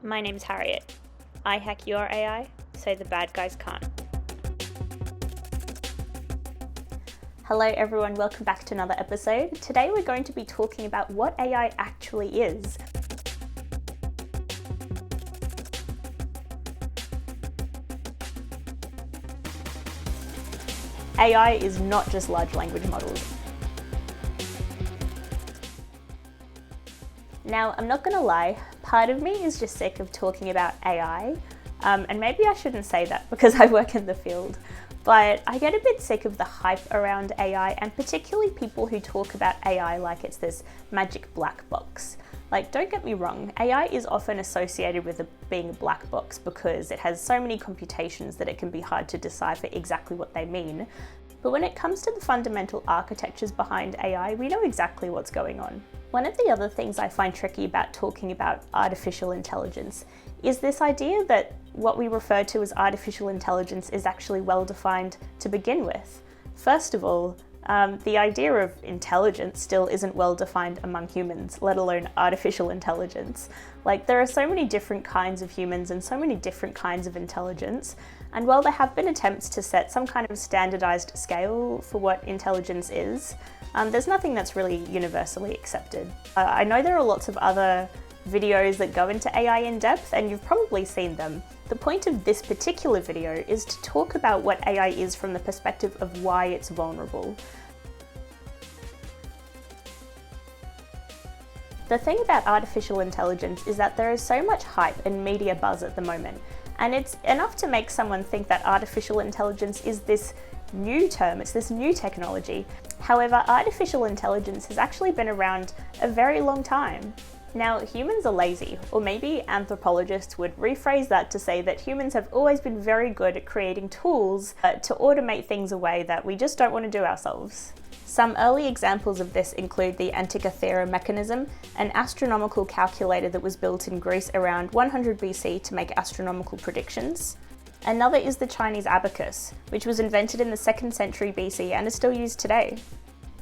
My name's Harriet. I hack your AI so the bad guys can't. Hello everyone, welcome back to another episode. Today we're going to be talking about what AI actually is. AI is not just large language models. Now, I'm not gonna lie, part of me is just sick of talking about AI, and maybe I shouldn't say that because I work in the field, but I get a bit sick of the hype around AI, and particularly people who talk about AI like it's this magic black box. Like, don't get me wrong, AI is often associated with being a black box because it has so many computations that it can be hard to decipher exactly what they mean. But when it comes to the fundamental architectures behind AI, we know exactly what's going on. One of the other things I find tricky about talking about artificial intelligence is this idea that what we refer to as artificial intelligence is actually well defined to begin with. First of all, the idea of intelligence still isn't well defined among humans, let alone artificial intelligence. Like, there are so many different kinds of humans and so many different kinds of intelligence. And while there have been attempts to set some kind of standardized scale for what intelligence is, there's nothing that's really universally accepted. I know there are lots of other videos that go into AI in depth, and you've probably seen them. The point of this particular video is to talk about what AI is from the perspective of why it's vulnerable. The thing about artificial intelligence is that there is so much hype and media buzz at the moment, and it's enough to make someone think that artificial intelligence is this new term, it's this new technology. However, artificial intelligence has actually been around a very long time. Now, humans are lazy, or maybe anthropologists would rephrase that to say that humans have always been very good at creating tools to automate things away that we just don't want to do ourselves. Some early examples of this include the Antikythera mechanism, an astronomical calculator that was built in Greece around 100 BC to make astronomical predictions. Another is the Chinese abacus, which was invented in the 2nd century BC and is still used today.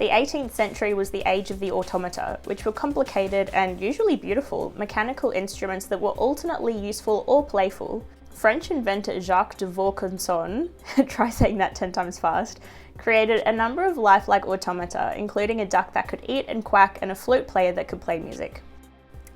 The 18th century was the age of the automata, which were complicated and usually beautiful mechanical instruments that were alternately useful or playful. French inventor Jacques de Vaucanson, try saying that 10 times fast, created a number of lifelike automata, including a duck that could eat and quack and a flute player that could play music.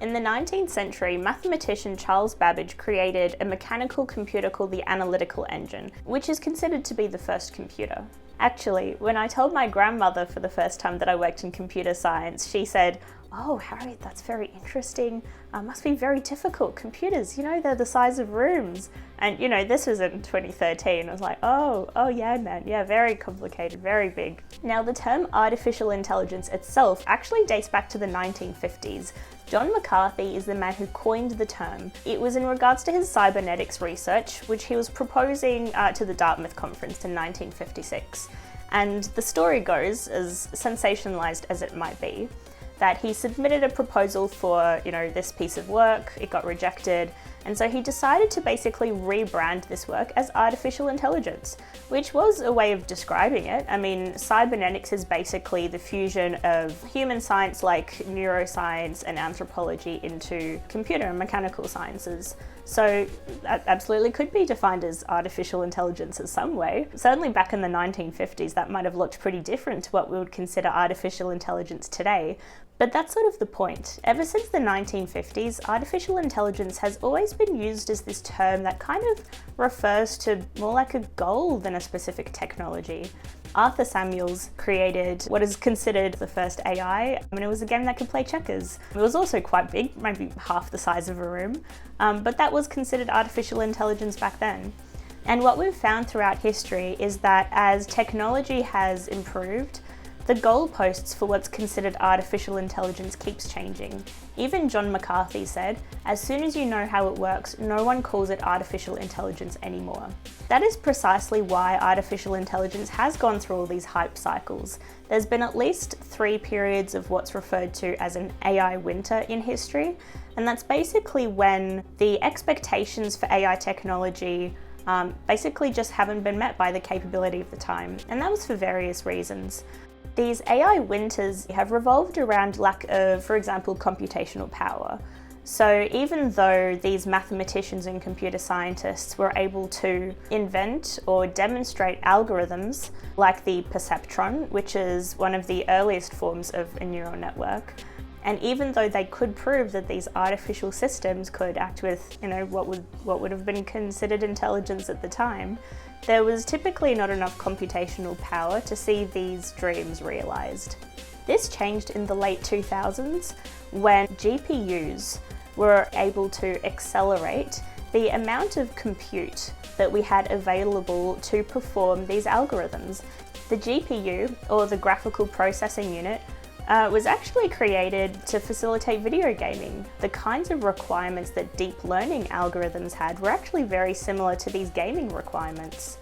In the 19th century, mathematician Charles Babbage created a mechanical computer called the analytical engine, which is considered to be the first computer. Actually, when I told my grandmother for the first time that I worked in computer science, she said, "Oh, Harriet, that's very interesting. Must be very difficult. Computers, they're the size of rooms." And, this was in 2013. I was like, oh yeah, man. Yeah, very complicated, very big. Now, the term artificial intelligence itself actually dates back to the 1950s. John McCarthy is the man who coined the term. It was in regards to his cybernetics research, which he was proposing to the Dartmouth conference in 1956. And the story goes, as sensationalized as it might be, that he submitted a proposal for, this piece of work, it got rejected, and so he decided to basically rebrand this work as artificial intelligence, which was a way of describing it. I mean, cybernetics is basically the fusion of human science like neuroscience and anthropology into computer and mechanical sciences. So that absolutely could be defined as artificial intelligence in some way. Certainly back in the 1950s, that might have looked pretty different to what we would consider artificial intelligence today. But that's sort of the point. Ever since the 1950s, artificial intelligence has always been used as this term that kind of refers to more like a goal than a specific technology. Arthur Samuels created what is considered the first AI, and it was a game that could play checkers. It was also quite big, maybe half the size of a room, but that was considered artificial intelligence back then. And what we've found throughout history is that as technology has improved, the goalposts for what's considered artificial intelligence keeps changing. Even John McCarthy said, "As soon as you know how it works, no one calls it artificial intelligence anymore." That is precisely why artificial intelligence has gone through all these hype cycles. There's been at least 3 periods of what's referred to as an AI winter in history, and that's basically when the expectations for AI technology basically just haven't been met by the capability of the time, and that was for various reasons. These AI winters have revolved around lack of, for example, computational power. So even though these mathematicians and computer scientists were able to invent or demonstrate algorithms like the perceptron, which is one of the earliest forms of a neural network, and even though they could prove that these artificial systems could act with, what would have been considered intelligence at the time, there was typically not enough computational power to see these dreams realized. This changed in the late 2000s when GPUs were able to accelerate the amount of compute that we had available to perform these algorithms. The GPU, or the graphical processing unit, was actually created to facilitate video gaming. The kinds of requirements that deep learning algorithms had were actually very similar to these gaming requirements.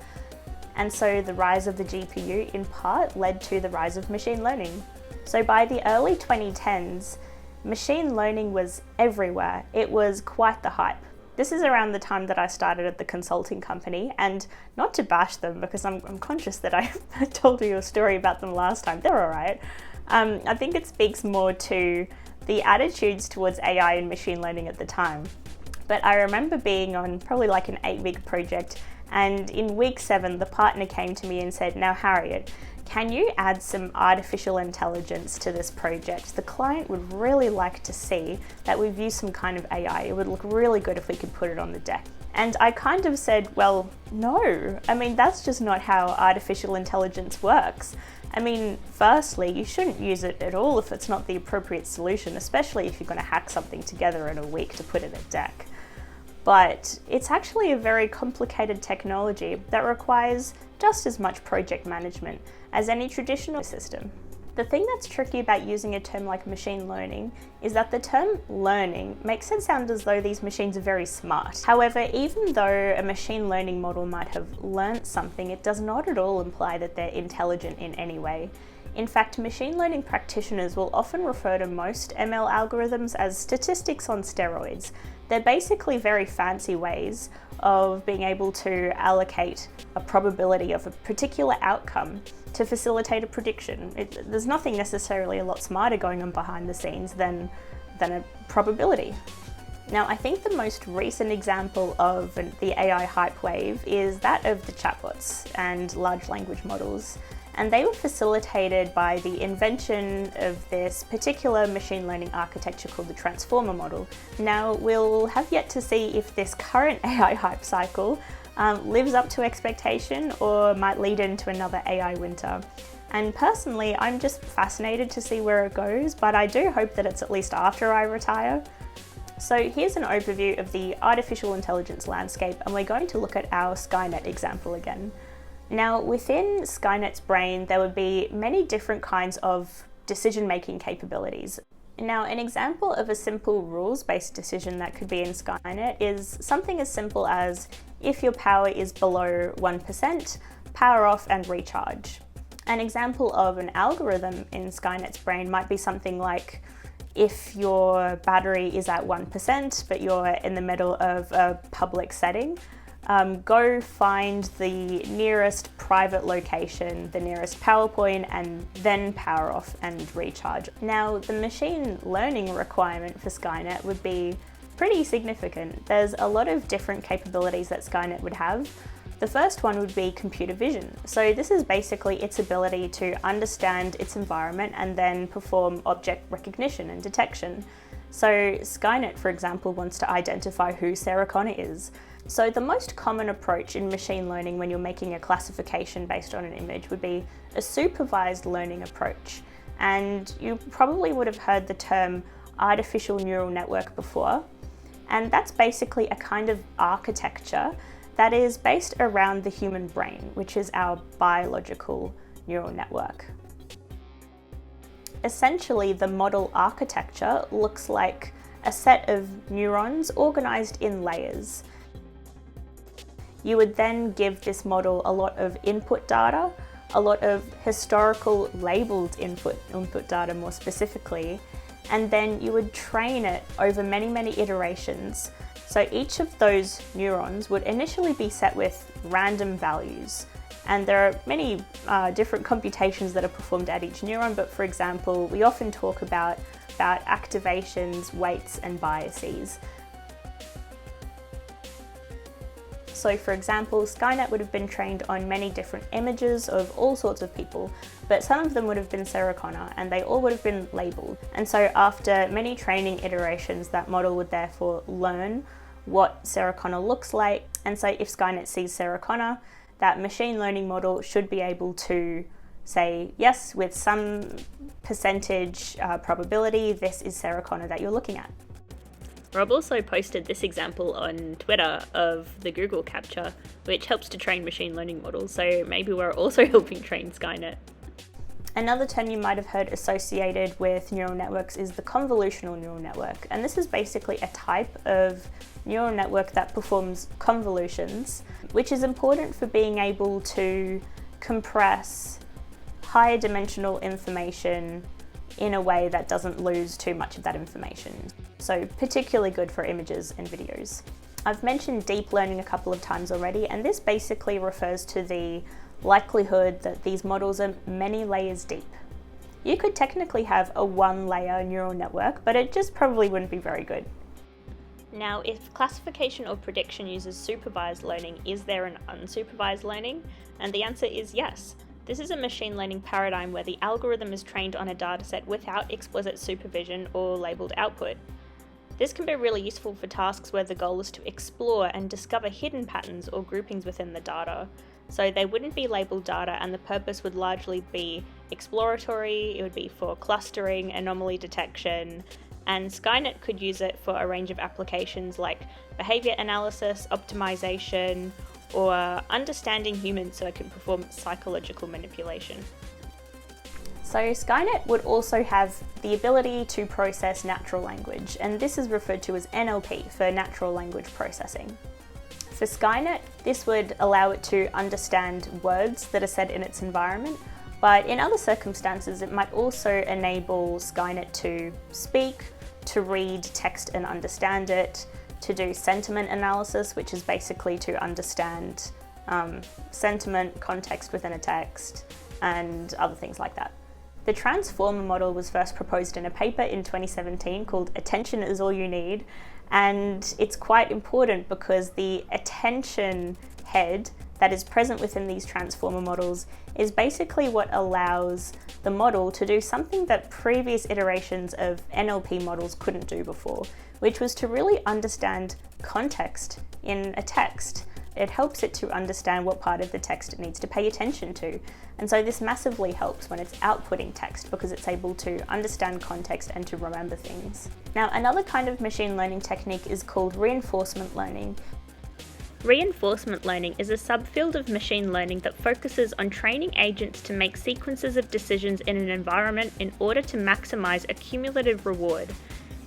And so the rise of the GPU in part led to the rise of machine learning. So by the early 2010s, machine learning was everywhere. It was quite the hype. This is around the time that I started at the consulting company, and not to bash them because I'm conscious that I told you a story about them last time. They're all right. I think it speaks more to the attitudes towards AI and machine learning at the time. But I remember being on probably like an 8-week project, and in week 7, the partner came to me and said, "Now, Harriet, can you add some artificial intelligence to this project? The client would really like to see that we've used some kind of AI. It would look really good if we could put it on the deck." And I kind of said, well, no. I mean, that's just not how artificial intelligence works. I mean, firstly, you shouldn't use it at all if it's not the appropriate solution, especially if you're going to hack something together in a week to put it at deck. But it's actually a very complicated technology that requires just as much project management as any traditional system. The thing that's tricky about using a term like machine learning is that the term learning makes it sound as though these machines are very smart. However, even though a machine learning model might have learnt something, it does not at all imply that they're intelligent in any way. In fact, machine learning practitioners will often refer to most ML algorithms as statistics on steroids. They're basically very fancy ways of being able to allocate a probability of a particular outcome to facilitate a prediction. There's nothing necessarily a lot smarter going on behind the scenes than a probability. Now, I think the most recent example of the AI hype wave is that of the chatbots and large language models. And they were facilitated by the invention of this particular machine learning architecture called the transformer model. Now, we'll have yet to see if this current AI hype cycle lives up to expectation or might lead into another AI winter. And personally, I'm just fascinated to see where it goes, but I do hope that it's at least after I retire. So here's an overview of the artificial intelligence landscape, and we're going to look at our Skynet example again. Now, within Skynet's brain, there would be many different kinds of decision-making capabilities. Now, an example of a simple rules-based decision that could be in Skynet is something as simple as if your power is below 1%, power off and recharge. An example of an algorithm in Skynet's brain might be something like if your battery is at 1%, but you're in the middle of a public setting, go find the nearest private location, the nearest power point, and then power off and recharge. Now, the machine learning requirement for Skynet would be pretty significant. There's a lot of different capabilities that Skynet would have. The first one would be computer vision. So this is basically its ability to understand its environment and then perform object recognition and detection. So Skynet, for example, wants to identify who Sarah Connor is. So the most common approach in machine learning when you're making a classification based on an image would be a supervised learning approach. And you probably would have heard the term artificial neural network before. And that's basically a kind of architecture that is based around the human brain, which is our biological neural network. Essentially, the model architecture looks like a set of neurons organized in layers. You would then give this model a lot of input data, a lot of historical labeled input data more specifically, and then you would train it over many, many iterations. So each of those neurons would initially be set with random values, And there are many different computations that are performed at each neuron, but for example, we often talk about activations, weights, and biases. So for example, Skynet would have been trained on many different images of all sorts of people, but some of them would have been Sarah Connor, and they all would have been labelled. And so after many training iterations, that model would therefore learn what Sarah Connor looks like. And so if Skynet sees Sarah Connor, that machine learning model should be able to say, yes, with some percentage probability, this is Sarah Connor that you're looking at. Rob also posted this example on Twitter of the Google captcha, which helps to train machine learning models, so maybe we're also helping train Skynet. Another term you might have heard associated with neural networks is the convolutional neural network, and this is basically a type of neural network that performs convolutions, which is important for being able to compress higher dimensional information in a way that doesn't lose too much of that information. So particularly good for images and videos. I've mentioned deep learning a couple of times already, and this basically refers to the likelihood that these models are many layers deep. You could technically have a one-layer neural network, but it just probably wouldn't be very good. Now, if classification or prediction uses supervised learning, is there an unsupervised learning? And the answer is yes. This is a machine learning paradigm where the algorithm is trained on a dataset without explicit supervision or labelled output. This can be really useful for tasks where the goal is to explore and discover hidden patterns or groupings within the data. So they wouldn't be labelled data, and the purpose would largely be exploratory. It would be for clustering, anomaly detection, and Skynet could use it for a range of applications like behaviour analysis, optimization, or understanding humans so it can perform psychological manipulation. So Skynet would also have the ability to process natural language, and this is referred to as NLP, for natural language processing. For Skynet, this would allow it to understand words that are said in its environment, but in other circumstances it might also enable Skynet to speak, to read text and understand it, to do sentiment analysis, which is basically to understand sentiment, context within a text, and other things like that. The transformer model was first proposed in a paper in 2017 called Attention is All You Need, and it's quite important because the attention head that is present within these transformer models is basically what allows the model to do something that previous iterations of NLP models couldn't do before, which was to really understand context in a text. It helps it to understand what part of the text it needs to pay attention to. And so this massively helps when it's outputting text because it's able to understand context and to remember things. Now, another kind of machine learning technique is called reinforcement learning. Reinforcement learning is a subfield of machine learning that focuses on training agents to make sequences of decisions in an environment in order to maximize a cumulative reward.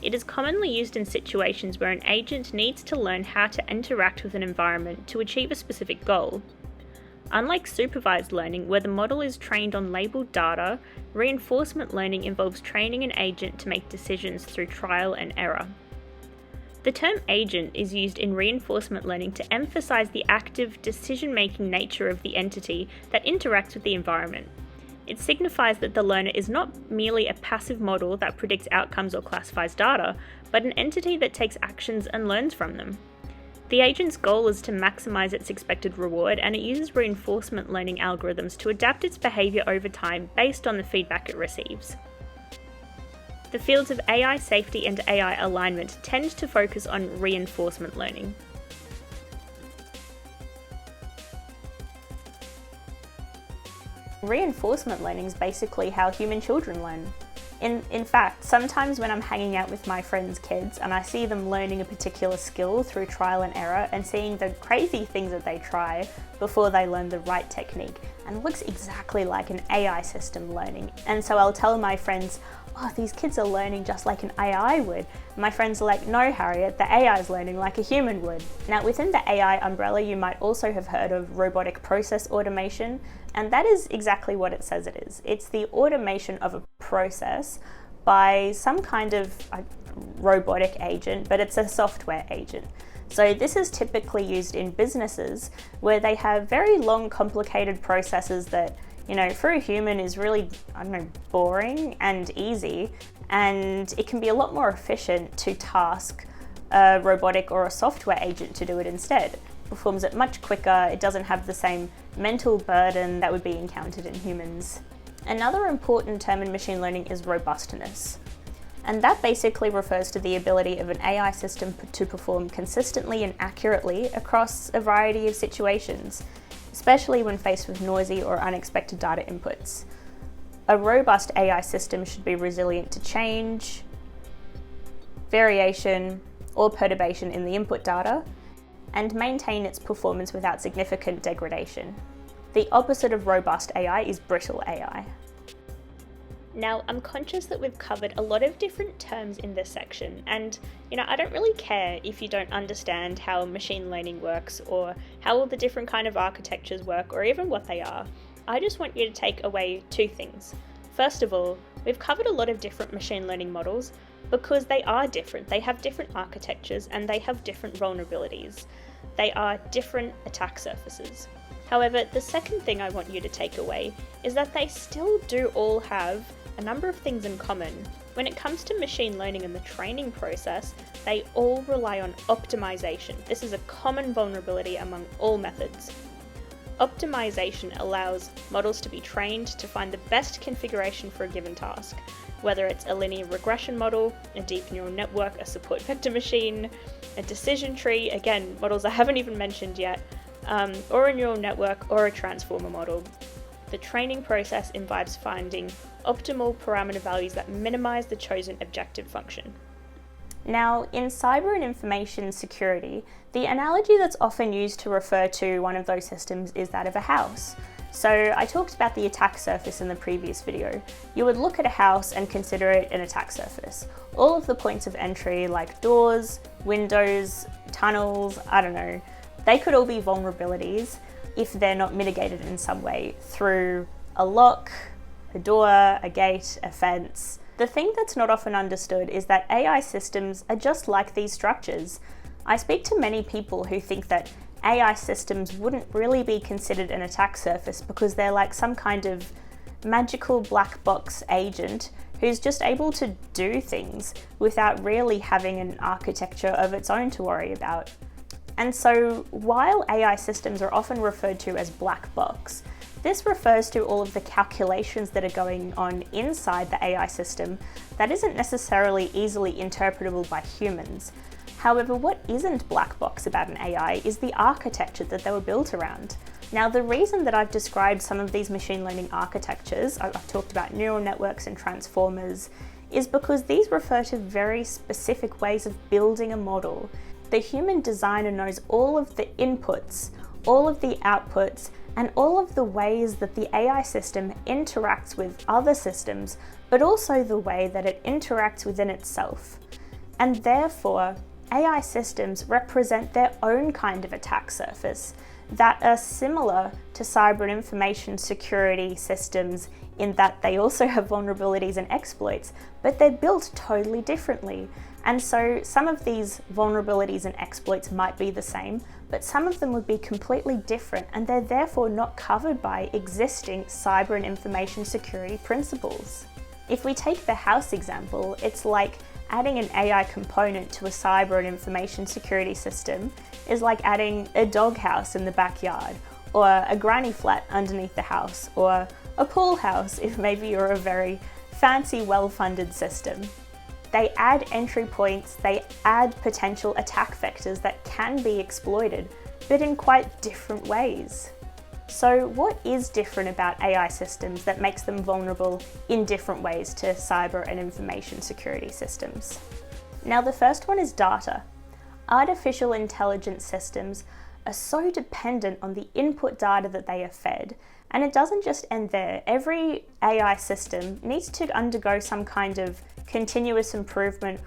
It is commonly used in situations where an agent needs to learn how to interact with an environment to achieve a specific goal. Unlike supervised learning, where the model is trained on labelled data, reinforcement learning involves training an agent to make decisions through trial and error. The term agent is used in reinforcement learning to emphasize the active, decision-making nature of the entity that interacts with the environment. It signifies that the learner is not merely a passive model that predicts outcomes or classifies data, but an entity that takes actions and learns from them. The agent's goal is to maximize its expected reward, and it uses reinforcement learning algorithms to adapt its behavior over time based on the feedback it receives. The fields of AI safety and AI alignment tend to focus on reinforcement learning. Reinforcement learning is basically how human children learn. In fact, sometimes when I'm hanging out with my friends' kids and I see them learning a particular skill through trial and error and seeing the crazy things that they try before they learn the right technique, and it looks exactly like an AI system learning. And so I'll tell my friends, oh, these kids are learning just like an AI would. My friends are like, no, Harriet, the AI is learning like a human would. Now, within the AI umbrella, you might also have heard of robotic process automation, and that is exactly what it says it is. It's the automation of a process by some kind of robotic agent, but it's a software agent. So this is typically used in businesses where they have very long, complicated processes that, for a human is really, boring and easy, and it can be a lot more efficient to task a robotic or a software agent to do it instead. It performs it much quicker, it doesn't have the same mental burden that would be encountered in humans. Another important term in machine learning is robustness. And that basically refers to the ability of an AI system to perform consistently and accurately across a variety of situations, especially when faced with noisy or unexpected data inputs. A robust AI system should be resilient to change, variation, or perturbation in the input data, and maintain its performance without significant degradation. The opposite of robust AI is brittle AI. Now, I'm conscious that we've covered a lot of different terms in this section, and I don't really care if you don't understand how machine learning works or how all the different kind of architectures work or even what they are. I just want you to take away two things. First of all, we've covered a lot of different machine learning models because they are different. They have different architectures and they have different vulnerabilities. They are different attack surfaces. However, the second thing I want you to take away is that they still do all have a number of things in common. When it comes to machine learning and the training process, they all rely on optimization. This is a common vulnerability among all methods. Optimization allows models to be trained to find the best configuration for a given task, whether it's a linear regression model, a deep neural network, a support vector machine, a decision tree, again, models I haven't even mentioned yet, or a neural network or a transformer model. The training process involves finding optimal parameter values that minimize the chosen objective function. Now, in cyber and information security, the analogy that's often used to refer to one of those systems is that of a house. So I talked about the attack surface in the previous video. You would look at a house and consider it an attack surface. All of the points of entry like doors, windows, tunnels, they could all be vulnerabilities if they're not mitigated in some way through a lock, a door, a gate, a fence. The thing that's not often understood is that AI systems are just like these structures. I speak to many people who think that AI systems wouldn't really be considered an attack surface because they're like some kind of magical black box agent who's just able to do things without really having an architecture of its own to worry about. And so while AI systems are often referred to as black box, this refers to all of the calculations that are going on inside the AI system that isn't necessarily easily interpretable by humans. However, what isn't black box about an AI is the architecture that they were built around. Now, the reason that I've described some of these machine learning architectures, I've talked about neural networks and transformers, is because these refer to very specific ways of building a model. The human designer knows all of the inputs, all of the outputs, and all of the ways that the AI system interacts with other systems, but also the way that it interacts within itself. And therefore, AI systems represent their own kind of attack surface that are similar to cyber and information security systems in that they also have vulnerabilities and exploits, but they're built totally differently. And so some of these vulnerabilities and exploits might be the same, but some of them would be completely different, and they're therefore not covered by existing cyber and information security principles. If we take the house example, it's like adding an AI component to a cyber and information security system is like adding a doghouse in the backyard, or a granny flat underneath the house, or a pool house if maybe you're a very fancy, well-funded system. They add entry points, they add potential attack vectors that can be exploited, but in quite different ways. So what is different about AI systems that makes them vulnerable in different ways to cyber and information security systems? Now, the first one is data. Artificial intelligence systems are so dependent on the input data that they are fed, and it doesn't just end there. Every AI system needs to undergo some kind of continuous improvement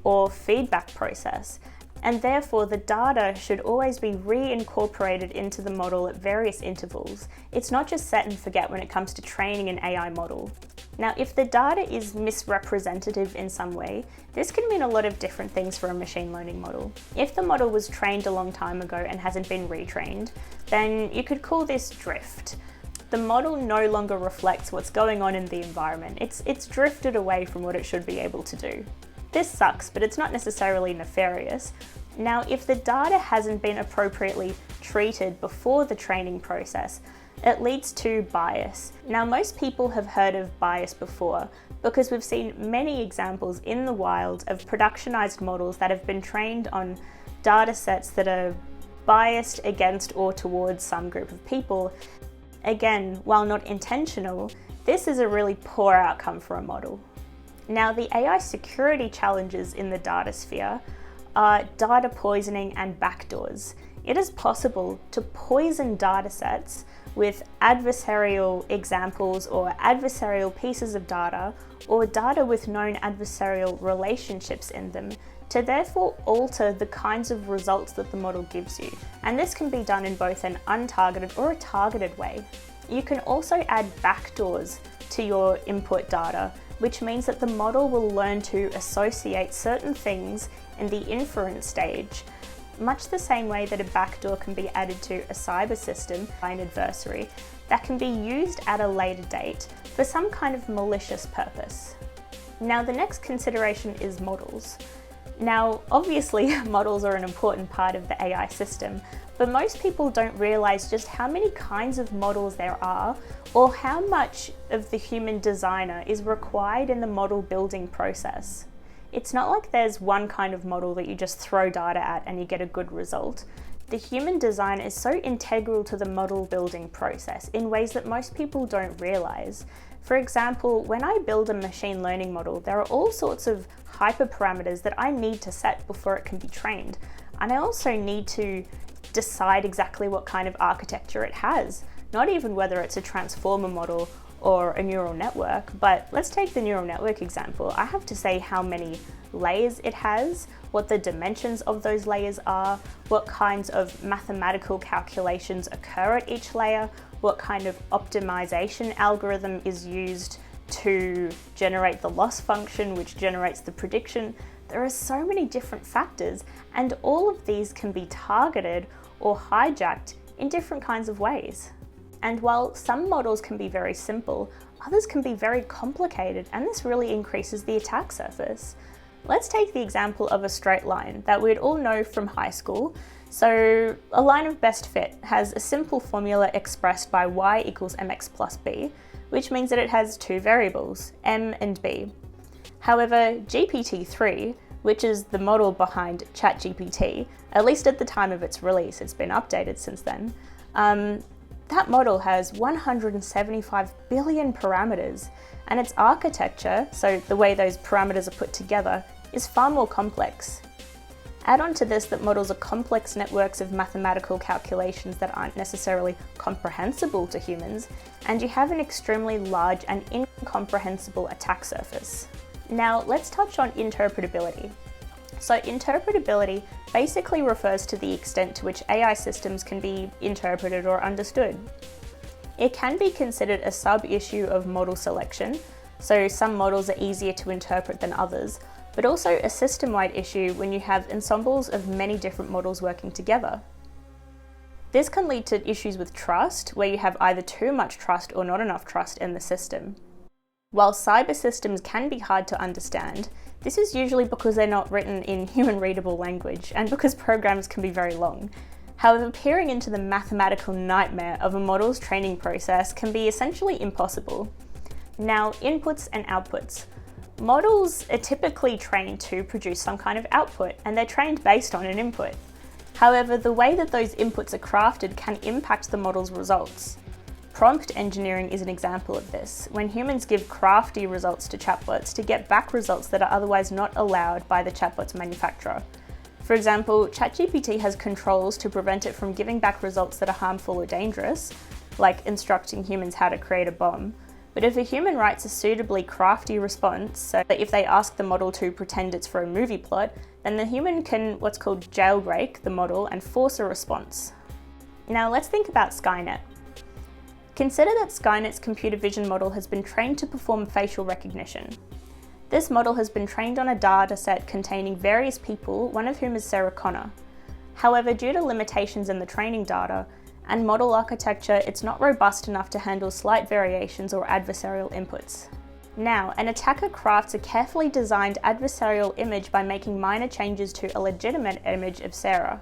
or feedback process, and therefore the data should always be reincorporated into the model at various intervals. It's not just set and forget when it comes to training an AI model. Now, if the data is misrepresentative in some way, this can mean a lot of different things for a machine learning model. If the model was trained a long time ago and hasn't been retrained, then you could call this drift. The model no longer reflects what's going on in the environment. It's drifted away from what it should be able to do. This sucks, but it's not necessarily nefarious. Now, if the data hasn't been appropriately treated before the training process, it leads to bias. Now, most people have heard of bias before because we've seen many examples in the wild of productionized models that have been trained on data sets that are biased against or towards some group of people. Again, while not intentional, this is a really poor outcome for a model. Now, the AI security challenges in the data sphere are data poisoning and backdoors. It is possible to poison data sets with adversarial examples or adversarial pieces of data or data with known adversarial relationships in them to therefore alter the kinds of results that the model gives you. And this can be done in both an untargeted or a targeted way. You can also add backdoors to your input data, which means that the model will learn to associate certain things in the inference stage, much the same way that a backdoor can be added to a cyber system by an adversary that can be used at a later date for some kind of malicious purpose. Now, the next consideration is models. Now, obviously, models are an important part of the AI system, but most people don't realize just how many kinds of models there are or how much of the human designer is required in the model building process. It's not like there's one kind of model that you just throw data at and you get a good result. The human design is so integral to the model building process in ways that most people don't realize. For example, when I build a machine learning model, there are all sorts of hyperparameters that I need to set before it can be trained. And I also need to decide exactly what kind of architecture it has, not even whether it's a transformer model or a neural network, but let's take the neural network example. I have to say how many layers it has, what the dimensions of those layers are, what kinds of mathematical calculations occur at each layer, what kind of optimization algorithm is used to generate the loss function, which generates the prediction. There are so many different factors, and all of these can be targeted or hijacked in different kinds of ways. And while some models can be very simple, others can be very complicated, and this really increases the attack surface. Let's take the example of a straight line that we'd all know from high school. So a line of best fit has a simple formula expressed by y equals mx plus b, which means that it has two variables, m and b. However, GPT-3, which is the model behind ChatGPT, at least at the time of its release, it's been updated since then, that model has 175 billion parameters, and its architecture, so the way those parameters are put together, is far more complex. Add on to this that models are complex networks of mathematical calculations that aren't necessarily comprehensible to humans, and you have an extremely large and incomprehensible attack surface. Now, let's touch on interpretability. So interpretability basically refers to the extent to which AI systems can be interpreted or understood. It can be considered a sub-issue of model selection, so some models are easier to interpret than others, but also a system-wide issue when you have ensembles of many different models working together. This can lead to issues with trust, where you have either too much trust or not enough trust in the system. While cyber systems can be hard to understand, this is usually because they're not written in human-readable language and because programs can be very long. However, peering into the mathematical nightmare of a model's training process can be essentially impossible. Now, inputs and outputs. Models are typically trained to produce some kind of output, and they're trained based on an input. However, the way that those inputs are crafted can impact the model's results. Prompt engineering is an example of this, when humans give crafty results to chatbots to get back results that are otherwise not allowed by the chatbot's manufacturer. For example, ChatGPT has controls to prevent it from giving back results that are harmful or dangerous, like instructing humans how to create a bomb. But if a human writes a suitably crafty response, so that if they ask the model to pretend it's for a movie plot, then the human can what's called jailbreak the model and force a response. Now let's think about Skynet. Consider that Skynet's computer vision model has been trained to perform facial recognition. This model has been trained on a data set containing various people, one of whom is Sarah Connor. However, due to limitations in the training data and model architecture, it's not robust enough to handle slight variations or adversarial inputs. Now, an attacker crafts a carefully designed adversarial image by making minor changes to a legitimate image of Sarah.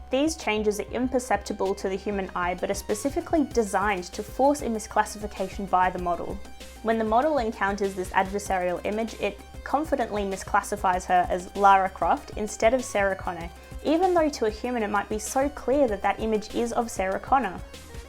These changes are imperceptible to the human eye but are specifically designed to force a misclassification by the model. When the model encounters this adversarial image, it confidently misclassifies her as Lara Croft instead of Sarah Connor, even though to a human it might be so clear that that image is of Sarah Connor.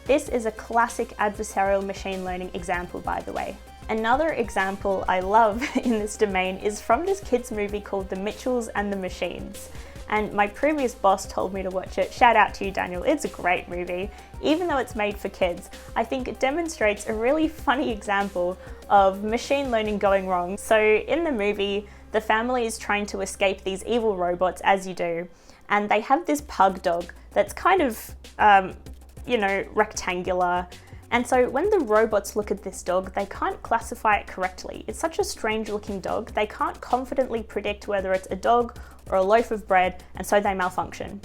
This is a classic adversarial machine learning example, by the way. Another example I love in this domain is from this kids movie called The Mitchells and the Machines. And my previous boss told me to watch it. Shout out to you, Daniel. It's a great movie. Even though it's made for kids, I think it demonstrates a really funny example of machine learning going wrong. So in the movie, the family is trying to escape these evil robots, as you do, and they have this pug dog that's kind of, rectangular. And so when the robots look at this dog, they can't classify it correctly. It's such a strange looking dog, they can't confidently predict whether it's a dog or a loaf of bread, and so they malfunction.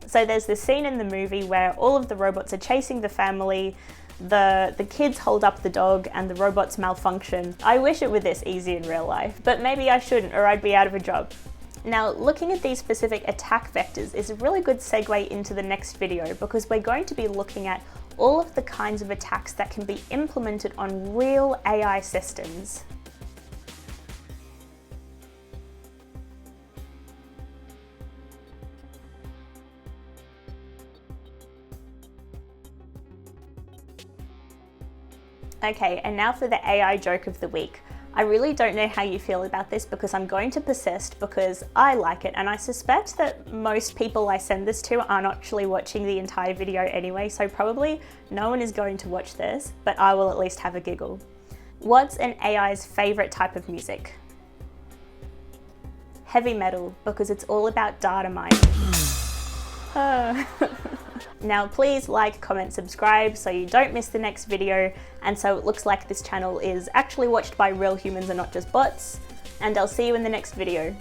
So there's this scene in the movie where all of the robots are chasing the family, the kids hold up the dog and the robots malfunction. I wish it were this easy in real life, but maybe I shouldn't or I'd be out of a job. Now, looking at these specific attack vectors is a really good segue into the next video because we're going to be looking at all of the kinds of attacks that can be implemented on real AI systems. Okay, and now for the AI joke of the week. I really don't know how you feel about this because I'm going to persist because I like it, and I suspect that most people I send this to aren't actually watching the entire video anyway, so probably no one is going to watch this, but I will at least have a giggle. What's an AI's favorite type of music? Heavy metal, because it's all about data mining. Now please like, comment, subscribe so you don't miss the next video, and so it looks like this channel is actually watched by real humans and not just bots, and I'll see you in the next video.